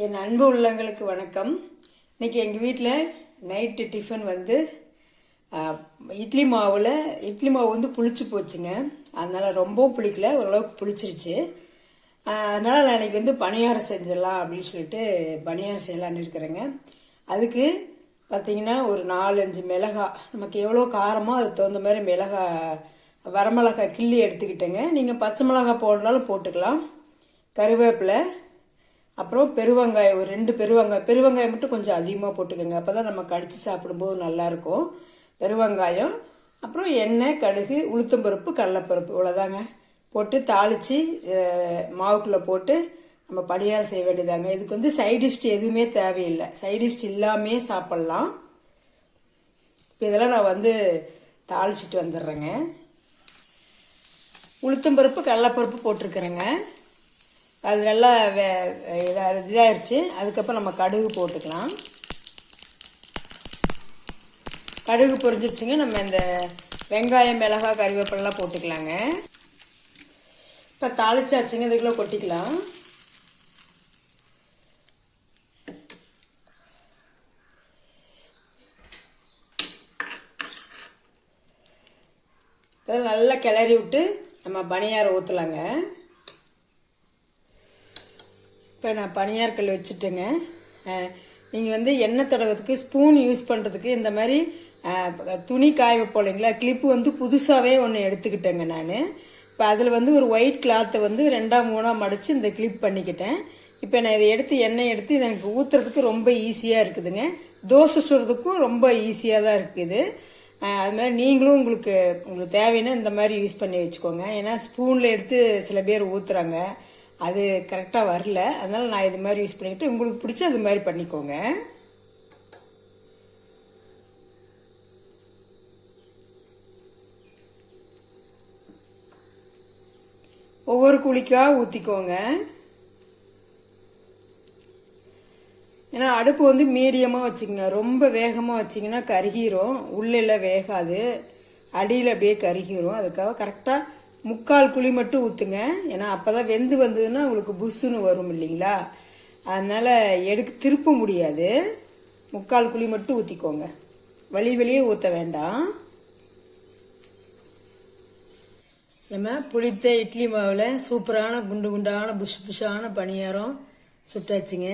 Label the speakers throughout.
Speaker 1: என் அன்பு உள்ளங்களுக்கு வணக்கம். இன்னைக்கு எங்கள் வீட்டில் நைட்டு டிஃபன் வந்து இட்லி மாவு வந்து புளிச்சு போச்சுங்க. அதனால் ரொம்பவும் புளிக்கல, ஓரளவுக்கு புளிச்சிருச்சு. அதனால் நான் இன்னைக்கு வந்து பணியாரம் செஞ்சிடலாம் அப்படின்னு சொல்லிட்டு பணியாரம் செய்யலான்னு இருக்கிறேங்க. அதுக்கு பார்த்திங்கன்னா ஒரு 4-5 மிளகாய், நமக்கு எவ்வளோ காரமோ அதுக்கு தகுந்த மாதிரி வரமிளகாய் கிள்ளி எடுத்துக்கிட்டேங்க. நீங்கள் பச்சை மிளகாய் போடனாலும் போட்டுக்கலாம். கருவேப்பிலை, அப்புறம் பெருவெங்காயம், ஒரு 2 பெருவெங்காயம் மட்டும் கொஞ்சம் அதிகமாக போட்டுக்கோங்க. அப்போ தான் நம்ம கடித்து சாப்பிடும்போது நல்லாயிருக்கும். பெருவெங்காயம், அப்புறம் எண்ணெய், கடுகு, உளுத்தம்பருப்பு, கடலைப்பருப்பு, இவ்வளோதாங்க போட்டு தாளித்து மாவுக்குள்ளே போட்டு நம்ம பணியாரம் செய்ய வேண்டியதாங்க. இதுக்கு வந்து சைடிஷ் எதுவுமே தேவையில்லை, சைடிஷ் இல்லாமே சாப்பிட்லாம். இப்போ இதெல்லாம் நான் வந்து தாளிச்சிட்டு வந்துடுறேங்க. உளுத்தம்பருப்பு, கடலைப்பருப்பு போட்டிருக்கிறேங்க. அது நல்லா இதாகிடுச்சு. அதுக்கப்புறம் நம்ம கடுகு போட்டுக்கலாம். கடுகு பொரிஞ்சிருச்சுங்க. நம்ம இந்த வெங்காயம், மிளகாய், கறிவேப்பிலாம் போட்டுக்கலாங்க. இப்போ தாளிச்சாச்சுங்க. இதுக்குள்ளே கொட்டிக்கலாம். நல்லா கிளறி விட்டு நம்ம பணியாரம் ஊற்றலாங்க. இப்போ நான் பணியாரக்கல் வச்சுட்டேங்க. நீங்கள் வந்து எண்ணெய் தடவதுக்கு ஸ்பூன் யூஸ் பண்ணுறதுக்கு இந்த மாதிரி துணி காய வைப்போம் இல்லைங்களா, கிளிப்பு வந்து புதுசாகவே ஒன்று எடுத்துக்கிட்டேங்க நான். இப்போ அதில் வந்து ஒரு ஒயிட் கிளாத்தை வந்து 2-3 மடித்து இந்த கிளிப் பண்ணிக்கிட்டேன். இப்போ நான் இதை எடுத்து எண்ணெய் எடுத்து இதை எனக்கு ஊற்றுறதுக்கு ரொம்ப ஈஸியாக இருக்குதுங்க. தோசை சுடுறதுக்கும் ரொம்ப ஈஸியாக தான் இருக்குது. அது மாதிரி நீங்களும் உங்களுக்கு தேவைன்னா இந்த மாதிரி யூஸ் பண்ணி வச்சுக்கோங்க. ஏன்னா ஸ்பூனில் எடுத்து சில பேர் ஊற்றுறாங்க, அது கரெக்டாக வரல. அதனால் நான் இது மாதிரி யூஸ் பண்ணிக்கிட்டு உங்களுக்கு பிடிச்ச அது மாதிரி பண்ணிக்கோங்க. ஒவ்வொரு குழிக்காக ஊற்றிக்கோங்க. ஏன்னா அடுப்பு வந்து மீடியமாக வச்சுக்கோங்க. ரொம்ப வேகமாக வச்சிங்கன்னா கருகிரும், உள்ளெல்லாம் வேகாது, அடியில் அப்படியே கருகிரும். அதுக்காக கரெக்டாக 3/4 குழி மட்டும் ஊற்றுங்க. ஏன்னா அப்போ தான் வெந்து வந்ததுன்னா உங்களுக்கு புஷ்ஷுன்னு வரும் இல்லைங்களா, அதனால் திருப்ப முடியாது. 3/4 குழி மட்டும் ஊற்றிக்கோங்க, வெளியே ஊற்ற வேண்டாம். நம்ம புளித்த இட்லி மாவில் சூப்பரான குண்டான புஷ்ஷான பணியாரம் சுட்டாச்சுங்க.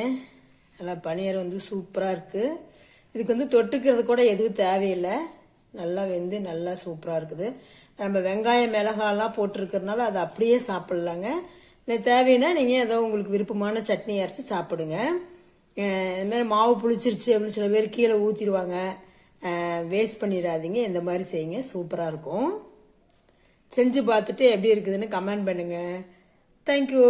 Speaker 1: நல்லா பணியாரம் வந்து சூப்பராக இருக்குது. இதுக்கு வந்து தொட்டுக்கிறது கூட எதுவும் தேவையில்லை, நல்லா வெந்து நல்லா சூப்பராக இருக்குது. நம்ம வெங்காயம், மிளகாலாம் போட்டிருக்கிறதுனால அதை அப்படியே சாப்பிட்லாங்க. இல்லை தேவைன்னா நீங்கள் ஏதோ உங்களுக்கு விருப்பமான சட்னி அரைச்சி சாப்பிடுங்க. இதுமாதிரி மாவு புளிச்சிருச்சு அப்படின்னு சில பேர் கீழே ஊற்றிடுவாங்க, வேஸ்ட் பண்ணிடாதீங்க. இந்த மாதிரி செய்யுங்க, சூப்பராக இருக்கும். செஞ்சு பார்த்துட்டு எப்படி இருக்குதுன்னு கமெண்ட் பண்ணுங்கள். தேங்க்யூ.